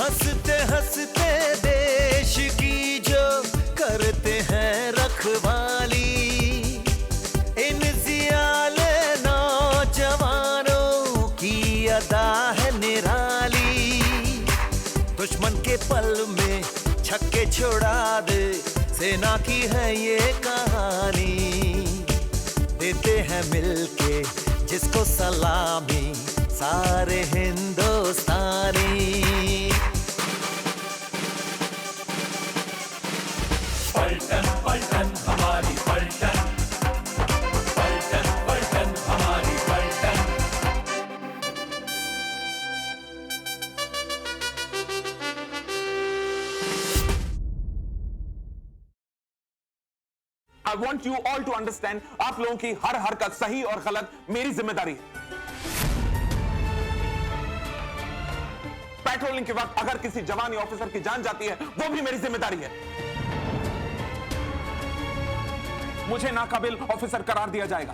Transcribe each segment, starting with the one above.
हंसते हंसते देश की जो करते हैं रखवाली, इन जियाले नौजवानों की अदा है निराली। दुश्मन के पल में छक्के छोड़ा दे, सेना की है ये कहानी। देते हैं मिलके जिसको सलामी सारे हिंदुस्तानी। पलटन पलटन हमारी पलटन, पलटन पलटन हमारी पलटन। I want you all to understand, आप लोगों की हर हरकत सही और गलत मेरी जिम्मेदारी है। पेट्रोलिंग के वक्त अगर किसी जवान या ऑफिसर की जान जाती है, वो भी मेरी जिम्मेदारी है। मुझे नाकाबिल ऑफिसर करार दिया जाएगा।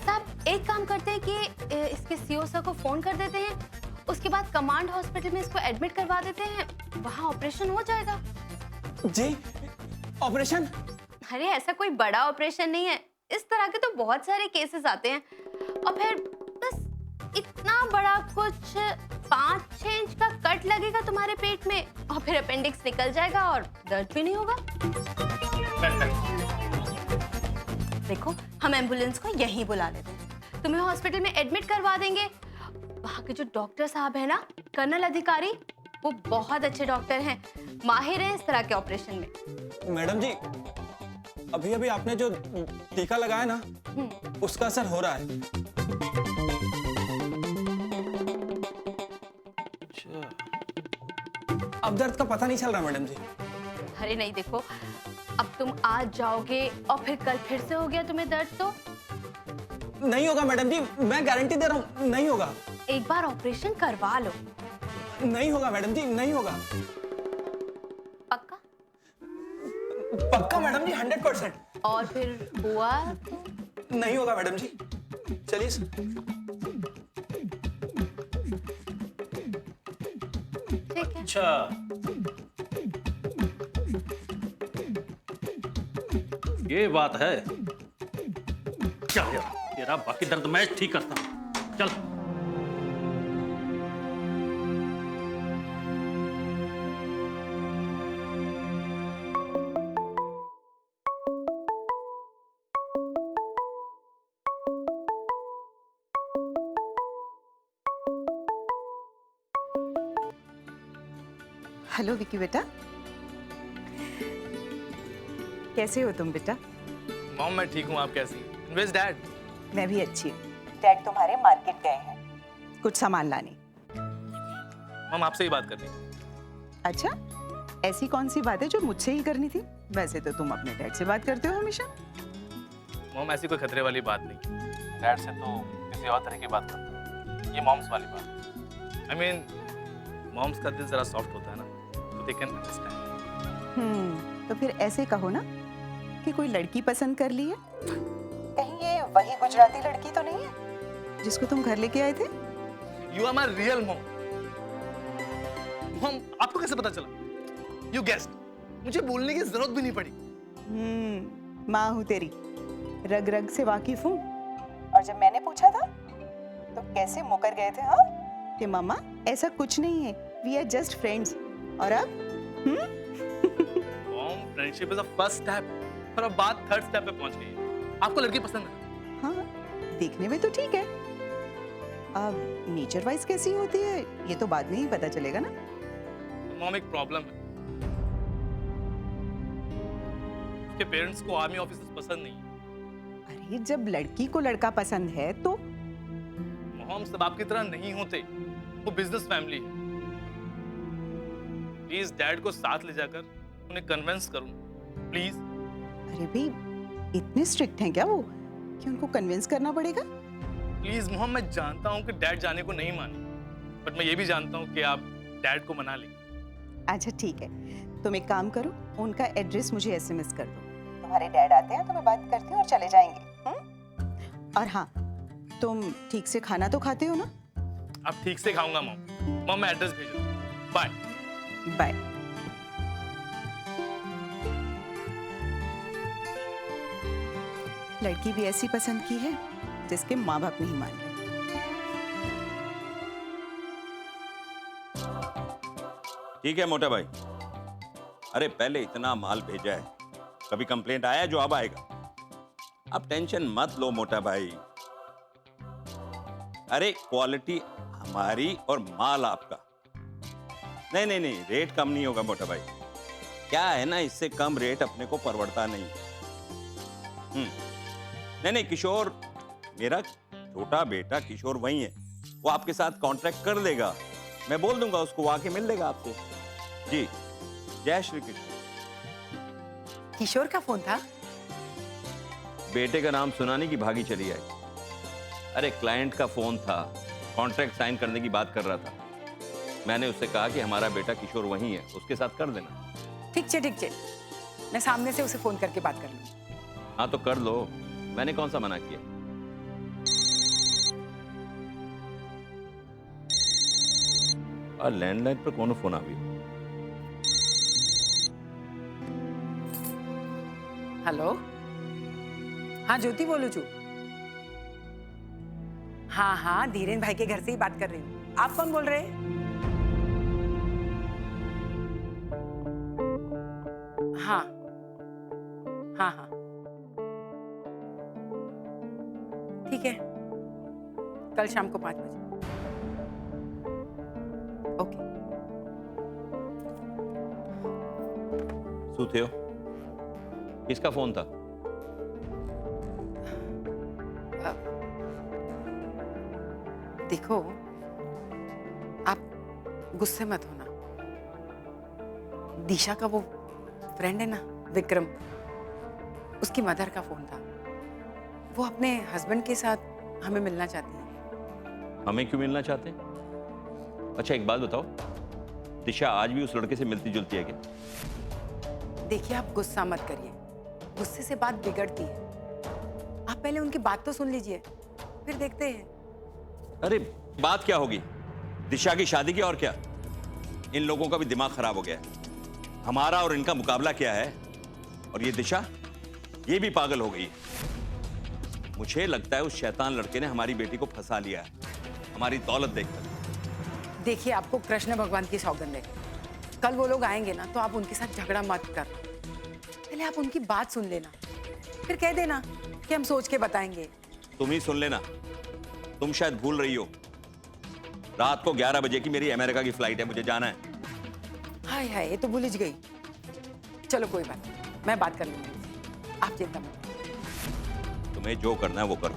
साहब एक काम करते हैं कि इसके सीओ सर को फोन कर देते हैं, उसके बाद कमांड हॉस्पिटल में इसको एडमिट करवा देते हैं, वहां ऑपरेशन हो जाएगा। जी ऑपरेशन? अरे ऐसा कोई बड़ा ऑपरेशन नहीं है, इस तरह के तो बहुत सारे केसेस आते हैं। और फिर बस इतना बड़ा कुछ 5-6 इंच का कट लगेगा तुम्हारे पेट में और फिर अपेंडिक्स निकल जाएगा और दर्द भी नहीं होगा। देखो हम एम्बुलेंस को यहीं बुला लेते हैं, तुम्हें हॉस्पिटल में एडमिट करवा देंगे। वहाँ के जो डॉक्टर साहब है ना, कर्नल अधिकारी, वो बहुत अच्छे डॉक्टर हैं, माहिर हैं इस तरह के ऑपरेशन में। मैडम जी अभी अभी आपने जो टीका लगाया ना, उसका असर हो रहा है। अब दर्द का पता नहीं चल रहा मैडम जी। अरे नहीं, देखो अब तुम आज जाओगे और फिर कल फिर से हो गया तुम्हें दर्द तो नहीं होगा मैडम जी, मैं गारंटी दे रहा हूँ नहीं होगा। एक बार ऑपरेशन करवा लो। नहीं होगा मैडम जी, नहीं होगा। पक्का? पक्का मैडम जी 100%। और फिर हुआ तो? नहीं होगा मैडम जी, चलिए। ठीक है। अच्छा ये बात है। चल यार, तेरा बाकी दर्द मैं ठीक करता हूँ, चल। हेलो विकी बेटा, कैसे हो तुम बेटा? मॉम मैं ठीक हूँ, आप कैसी हैं? Where's dad? मैं भी अच्छी हूँ। डैड तुम्हारे मार्केट गए हैं कुछ सामान लाने। मॉम आपसे ही बात करनी है। अच्छा, ऐसी कौन सी बात है जो मुझसे ही करनी थी? वैसे तो तुम अपने डैड से बात करते हो हमेशा। मॉम ऐसी कोई खतरे वाली बात नहीं, डैड से तो किसी और तरह की बात करता हूँ। ये मॉम्स वाली बात। I mean, मॉम्स का दिल जरा सॉफ्ट होता है ना, तो they can understand। तो फिर ऐसे कहो ना कि कोई लड़की पसंद कर ली है। कहीं ये वही गुजराती लड़की तो नहीं है जिसको तुम घर लेके आए थे? You are my real mom। Mom आपको कैसे पता चला? You guessed। मुझे बोलने की जरूरत भी नहीं पड़ी। माँ हूँ तेरी, रग रग से वाकिफ हूँ। और जब मैंने पूछा था तो कैसे मुकर गए थे? हाँ कि मामा ऐसा कुछ नहीं है, वी आर जस्ट फ्रेंड्स। और अब mom friendship is the first step, और अब बात थर्ड स्टेप पे पहुंच गई है। आपको लड़की पसंद है? हाँ देखने में तो ठीक है, अब नेचर वाइज कैसी होती है ये तो बाद में ही पता चलेगा ना। मॉम एक प्रॉब्लम है, उसके पेरेंट्स को आर्मी ऑफिसर्स पसंद नहीं है। अरे जब लड़की को लड़का पसंद है तो मॉम सब आपकी तरह नहीं होते, वो बिजनेस फैमिली है। प्लीज डैड को साथ ले जाकर उन्हें कन्विंस करूं, प्लीज। अरे भाई इतने स्ट्रिक्ट हैं क्या वो कि उनको कन्विंस करना पड़ेगा? प्लीज मॉम, मैं जानता हूं कि डैड जाने को नहीं माने, बट मैं ये भी जानता हूं कि आप डैड को मना लेंगे। अच्छा ठीक है, तुम एक काम करो, उनका एड्रेस मुझे एसएमएस कर दो, तुम्हारे डैड आते हैं तो मैं बात करती हूँ और चले जाएंगे। और हाँ, तुम ठीक से खाना तो खाते हो ना? अब ठीक से खाऊंगा मॉम। मॉम मैं एड्रेस भेज रहा हूँ, बाय। बाय। लड़की भी ऐसी पसंद की है जिसके माँ बाप नहीं मान रहे। ठीक है मोटा भाई, अरे पहले इतना माल भेजा है, कभी कंप्लेंट आया जो अब आएगा? अब टेंशन मत लो मोटा भाई। अरे क्वालिटी हमारी और माल आपका। नहीं नहीं नहीं, रेट कम नहीं होगा मोटा भाई। क्या है ना, इससे कम रेट अपने को परवड़ता नहीं। नहीं नहीं, किशोर, मेरा छोटा बेटा किशोर वही है, वो आपके साथ कॉन्ट्रैक्ट कर देगा। मैं बोल दूंगा उसको, वो आके मिल लेगा आपसे। जी, जय श्री कृष्ण। किशोर का फोन था? बेटे का नाम सुनाने की भागी चली आई। अरे क्लाइंट का फोन था, कॉन्ट्रैक्ट साइन करने की बात कर रहा था। मैंने उससे कहा कि हमारा बेटा किशोर वही है, उसके साथ कर देना। ठीक है, मैं सामने से उसे फोन करके बात कर लूँ। हाँ तो कर लो, मैंने कौन सा मना किया। और लैंडलाइन पर कौन फोन आ गया? हेलो, हाँ ज्योति बोलू छू। हाँ, धीरेन भाई के घर से ही बात कर रही हूँ। आप कौन बोल रहे हैं? हाँ, ठीक है, कल शाम को 5 बजे। ओके। सूते हो? किसका फोन था? देखो, आप गुस्से मत होना। दिशा का वो फ्रेंड है ना, विक्रम, उसकी मदर का फोन था। वो अपने हस्बैंड के साथ हमें मिलना चाहती है। हमें क्यों मिलना चाहते हैं? अच्छा एक बात बताओ, दिशा आज भी उस लड़के से मिलती जुलती है क्या? देखिए, आप गुस्सा मत करिए, गुस्से से बात बिगड़ती है। आप पहले उनकी बात तो सुन लीजिए, फिर देखते हैं। अरे बात क्या होगी, दिशा की शादी की, और क्या? इन लोगों का भी दिमाग खराब हो गया है। हमारा और इनका मुकाबला क्या है? और ये दिशा, ये भी पागल हो गई। मुझे लगता है उस शैतान लड़के ने हमारी बेटी को फंसा लिया है, हमारी दौलत देखकर। देखिए, आपको कृष्ण भगवान की सौगंध है, कल वो लोग आएंगे ना तो आप उनके साथ झगड़ा मत करना। पहले आप उनकी बात सुन लेना, फिर कह देना कि हम सोच के बताएंगे। तुम ही सुन लेना, तुम शायद भूल रही हो, रात को 11 बजे की मेरी अमेरिका की फ्लाइट है, मुझे जाना है। हाय हाय, ये तो भूल ही गई। चलो कोई बात नहीं, मैं बात कर लूंगी, आप चिंता मत करो। तुम्हें जो करना है वो करो।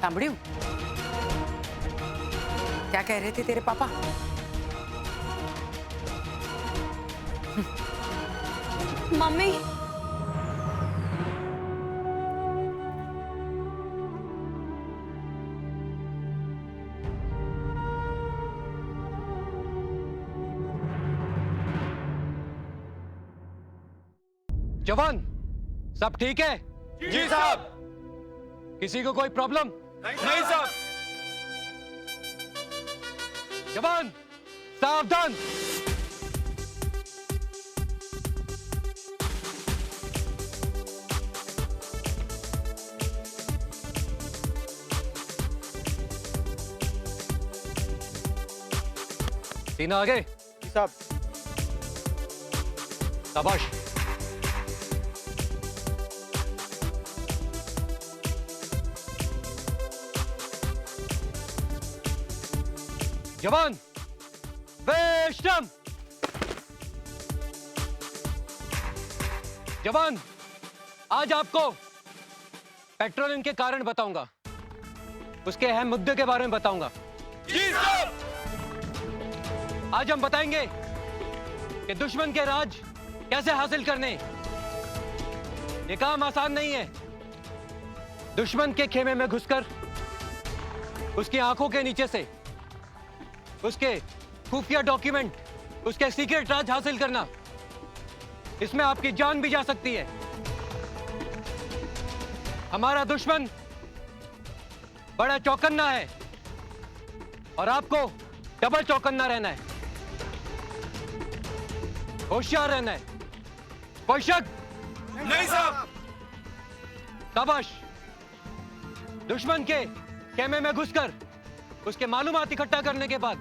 सांभळ्यू, क्या कह रहे थे तेरे पापा? मम्मी, जवान, सब ठीक है? जी साहब। किसी को कोई प्रॉब्लम? नहीं साहब। जवान, सावधान। सीना आगे। जी साहब। शाबाश। जवान, वेशम। जवान, आज आपको पेट्रोलिंग के कारण बताऊंगा, उसके अहम मुद्दे के बारे में बताऊंगा। जी साहब। आज हम बताएंगे कि दुश्मन के राज कैसे हासिल करने। ये काम आसान नहीं है। दुश्मन के खेमे में घुसकर उसकी आंखों के नीचे से उसके खुफिया डॉक्यूमेंट, उसके सीक्रेट राज हासिल करना, इसमें आपकी जान भी जा सकती है। हमारा दुश्मन बड़ा चौकन्ना है और आपको डबल चौकन्ना रहना है, होशियार रहना है। कोई शक? नहीं साहब। शाबाश। दुश्मन के खेमे में घुसकर उसके मालूमात इकट्ठा करने के बाद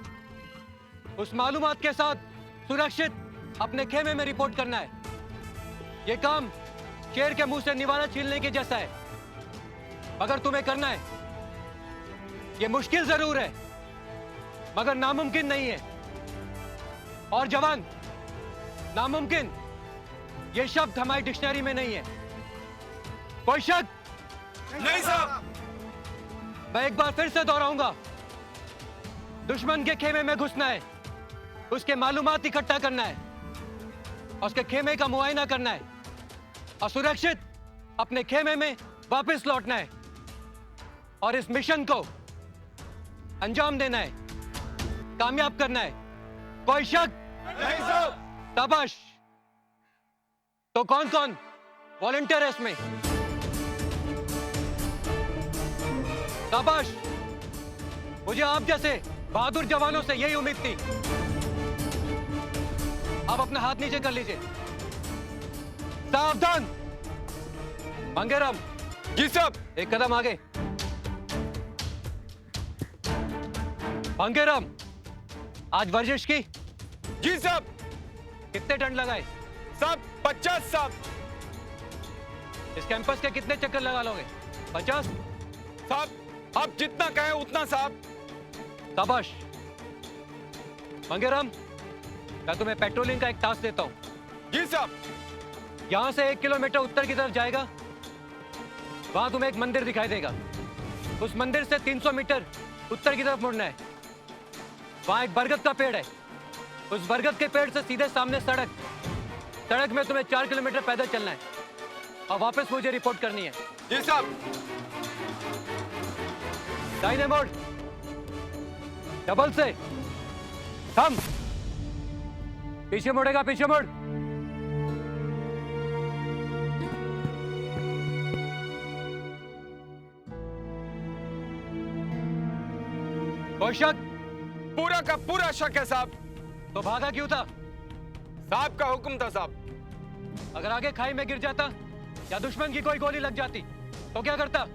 उस मालूमात के साथ सुरक्षित अपने खेमे में रिपोर्ट करना है। यह काम शेर के मुंह से निवाला छीलने के जैसा है, मगर तुम्हें करना है। यह मुश्किल जरूर है मगर नामुमकिन नहीं है। और जवान, नामुमकिन यह शब्द हमारी डिक्शनरी में नहीं है। कोई शक? नहीं साहब। मैं एक बार फिर से दोहराऊंगा, दुश्मन के खेमे में घुसना है, उसके मालूमात इकट्ठा करना है, उसके खेमे का मुआयना करना है और सुरक्षित अपने खेमे में वापस लौटना है और इस मिशन को अंजाम देना है, कामयाब करना है। कोई शक? नहीं साहब। शाबाश। तो कौन कौन वॉलंटियर है इसमें? शाबाश। मुझे आप जैसे बहादुर जवानों से यही उम्मीद थी। आप अपना हाथ नीचे कर लीजिए। सावधान। मंगेराम। जी साहब। एक कदम आगे। मंगेराम, आज वर्जिश की? जी साहब। कितने टन लगाए? साहब 50 साहब। इस कैंपस के कितने चक्कर लगा लोगे? 50? साहब आप जितना कहें उतना साहब। शाबाश। मंगेराम, मैं तुम्हें पेट्रोलिंग का एक टास्क देता हूं। जी साहब। यहां से 1 किलोमीटर उत्तर की तरफ जाएगा, वहां तुम्हें एक मंदिर दिखाई देगा। उस मंदिर से 300 मीटर उत्तर की तरफ मुड़ना है। वहां एक बरगद का पेड़ है, उस बरगद के पेड़ से सीधे सामने सड़क में तुम्हें 4 किलोमीटर पैदल चलना है और वापस मुझे रिपोर्ट करनी है। जी साहब। दाहिने मोड़, डबल से थम, पीछे मुड़ेगा, पीछे मुड़। कोई शक? पूरा का पूरा शक है साहब। तो भागा क्यों था? साहब का हुक्म था साहब। अगर आगे खाई में गिर जाता या दुश्मन की कोई गोली लग जाती तो क्या करता?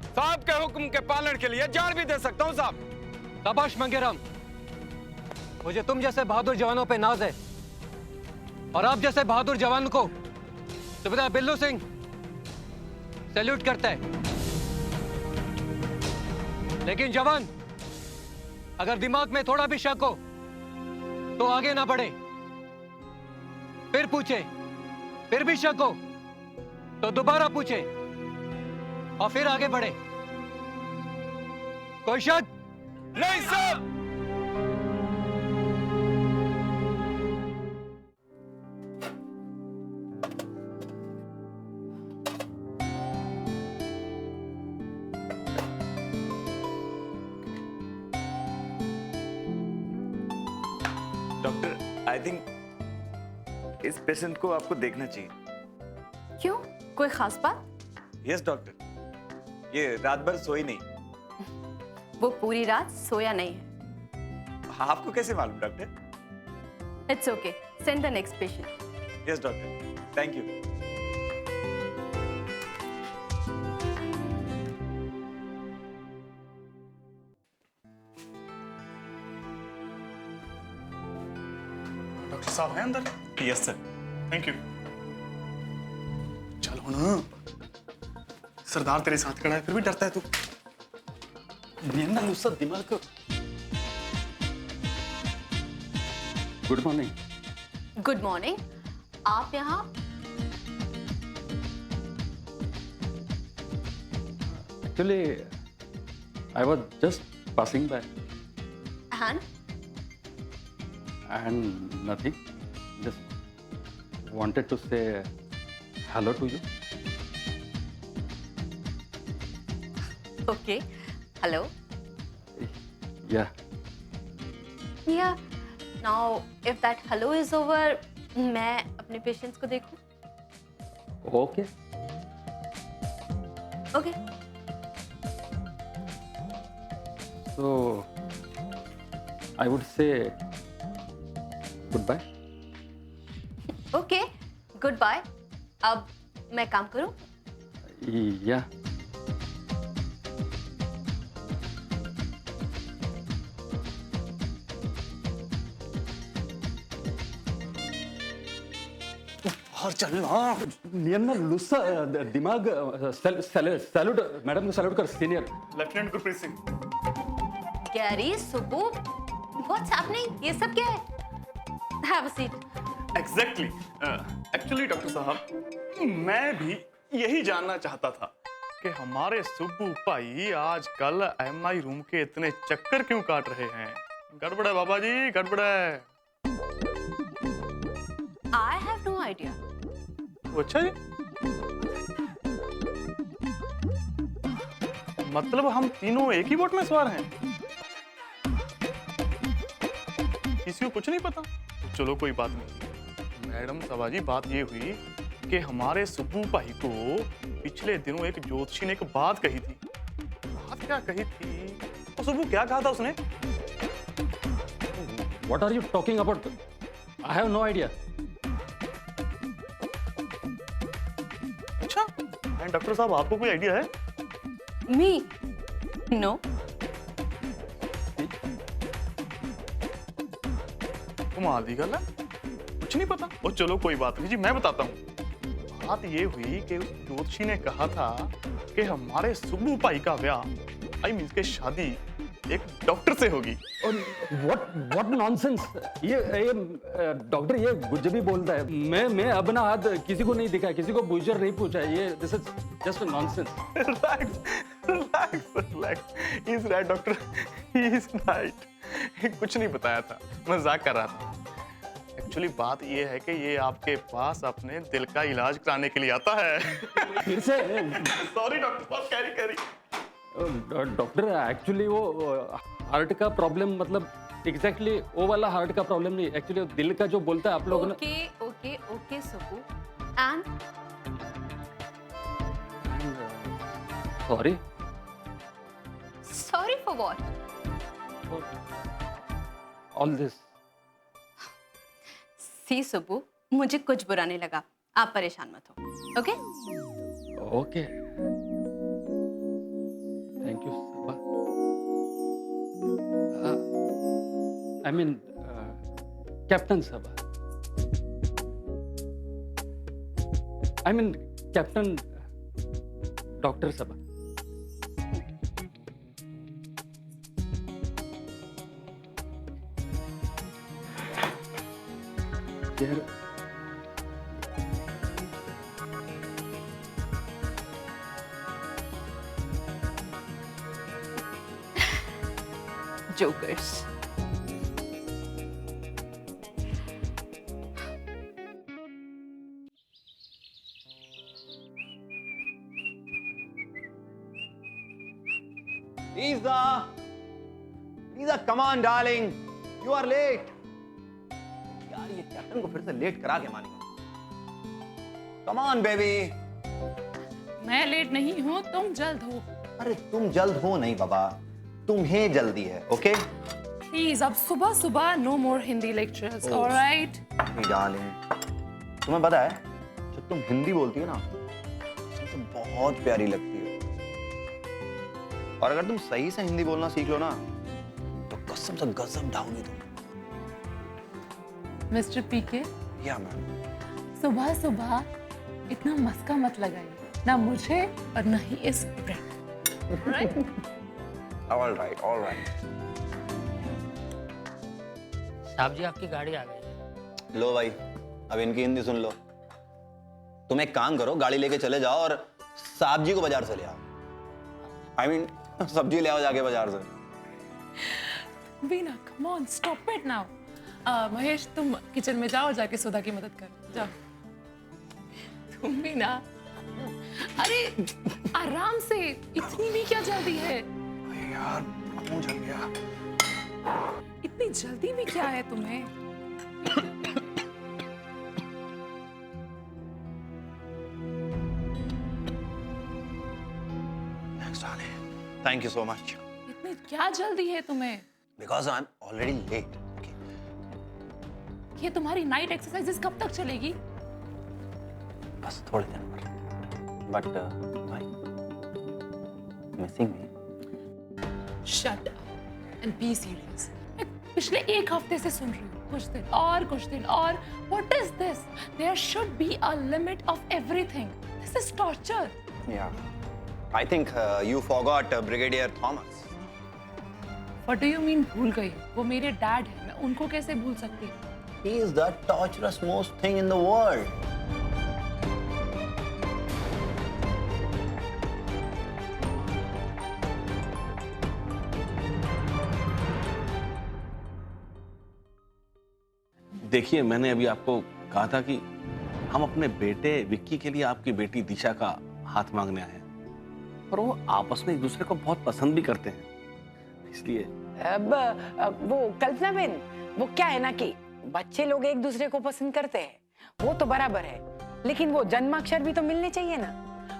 साहब के हुक्म के पालन के लिए जान भी दे सकता हूं साहब। शाबाश मंगेराम, मुझे तुम जैसे बहादुर जवानों पे नाज है और आप जैसे बहादुर जवान को सुबेदार बिल्लू सिंह सैल्यूट करता है। लेकिन जवान, अगर दिमाग में थोड़ा भी शक हो तो आगे ना बढ़े, फिर पूछे, फिर भी शक हो तो दोबारा पूछे और फिर आगे बढ़े। कोई शक? नहीं साहब। डॉक्टर, आई थिंक इस पेशेंट को आपको देखना चाहिए। क्यों? कोई खास बात? यस डॉक्टर, ये रात भर सोई नहीं। वो पूरी रात सोया नहीं है। आपको कैसे मालूम doctor? It's okay, send the next patient. Yes doctor, thank you. Doctor साहब हैं अंदर? Yes sir. Thank you. चलो ना, सरदार तेरे साथ खड़ा है फिर भी डरता है तू। दिमाग को। Good morning. Good morning. आप यहाँ? Actually, I was just passing by and nothing. Just wanted to say hello to you. Okay. Hello. Yeah. Yeah. Now, if that hello is over, मैं अपने पेशेंट्स को देखूं? Okay. Okay. So, I would say goodbye. Okay. Goodbye. अब मैं काम करूं? Yeah. और चलना नियम लुस्सा दिमाग सैल्यूट मैडम को सैल्यूट कर senior lieutenant Gurpreet Singh. Gary, Subbu, what's happening? ये सब क्या है? Have a seat. Exactly. Actually doctor साहब, मैं भी यही जानना चाहता था कि हमारे सुब्बू भाई आजकल एमआई रूम के इतने चक्कर क्यों काट रहे हैं। गड़बड़ है बाबा जी, गड़बड़ है। I have no idea. अच्छा जी, मतलब हम तीनों एक ही बोट में सवार हैं? किसी को कुछ नहीं पता? चलो कोई बात नहीं। मैडम सभाजी, बात ये हुई कि हमारे सुब्बू भाई को पिछले दिनों एक ज्योतिषी ने एक बात कही थी। बात क्या कही थी? तो सुब्बू क्या कहा था उसने? What are you talking about? I have no idea. अच्छा, डॉक्टर साहब आपको कोई आइडिया है? Me? No. कमाल दी गल है, कुछ नहीं पता। और चलो कोई बात नहीं जी, मैं बताता हूँ। बात ये हुई कि उस ज्योतिषी ने कहा था कि हमारे सुब्बू भाई का ब्याह आई मीन के शादी एक डॉक्टर से होगी। और what nonsense! ये डॉक्टर ये गुजबी बोलता है। मैं अपना हाथ किसी को नहीं दिखाया, किसी को बूझर नहीं पूछा। ये this is just nonsense. Relax. He is right doctor, he is right. कुछ नहीं बताया था, मजाक कर रहा था। एक्चुअली बात ये है कि ये आपके पास अपने दिल का इलाज कराने के लिए आता है। फिर से सॉरी डॉक्टर साहब, कैरी। डॉक्टर एक्चुअली वो हार्ट का प्रॉब्लम, मतलब एग्जैक्टली वो वाला हार्ट का प्रॉब्लम नहीं, एक्चुअली दिल का जो बोलता है आप लोगों ने। Okay Subbu. And sorry for what? All this. See Subbu, मुझे कुछ बुरा नहीं लगा, आप परेशान मत हो। Okay? Okay, thank you Saba. I mean captain Saba. I mean captain doctor Saba. Jokers. Lisa, come on, darling. You are late. यार ये कैप्टन को फिर से लेट करा के मानी। Come on, baby. मैं लेट नहीं हूँ, तुम जल्द हो। अरे तुम जल्द हो नहीं बाबा, तुम्हें जल्दी है, ओके? प्लीज अब सुबह सुबह नो मोर हिंदी लेक्चर्स, ऑलराइट? डार्लिंग, तुम्हें पता है जब तुम हिंदी बोलती हो ना तो बहुत प्यारी लगती है, और अगर तुम सही से हिंदी बोलना सीख लो ना तो कसम से गजब ढाओगी तुम। मिस्टर पीके, या मैम। सुबह सुबह इतना मस्का मत लगाइए, ना मुझे और ना ही इस bread. Right? All right, all right. साहब जी आपकी गाड़ी आ गई है। लो भाई, अब इनकी हिंदी सुन लो। तुम एक काम करो, गाड़ी लेके चले जाओ और साहब जी को बाजार से ले आओ। I mean, सब्जी ले आओ जाके बाजार से। बीना, come on, stop it now. Mahesh, तुम किचन में जाओ, जाके सुधा की मदद करो, जाओ। तुम भी ना, अरे आराम से, इतनी भी क्या जल्दी है? यार मुंह जल गया। इतनी जल्दी भी क्या है तुम्हें? Thanks, darling. Thank you so much. इतनी क्या जल्दी है तुम्हें? Because I'm already late. Okay. ये तुम्हारी नाइट एक्सरसाइजेस कब तक चलेगी? बस थोड़े दिन और। But why? Missing me? Shut up and be serious. मैं पिछले एक हफ्ते से सुन रही हूँ, कुछ दिन और what is this? There should be a limit of everything. This is torture. Yeah. I think you forgot Brigadier Thomas. What do you mean भूल गई? वो मेरे डैड हैं, मैं उनको कैसे भूल सकती हूँ? He is the torturous most thing in the world. देखिए, मैंने अभी आपको कहा था कि हम अपने बेटे विक्की के लिए आपकी बेटी दिशा का हाथ मांगने आए हैं, और वो आपस में एक दूसरे को बहुत पसंद भी करते हैं, इसलिए अब वो कल्पना बेन, वो क्या है ना कि बच्चे लोग एक दूसरे को पसंद करते हैं, वो तो बराबर है, लेकिन वो जन्माक्षर भी तो मिलने चाहिए ना।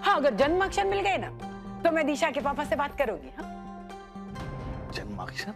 हाँ, अगर जन्माक्षर मिल गए ना तो मैं दिशा के पापा से बात करूंगी। हाँ, जन्माक्षर?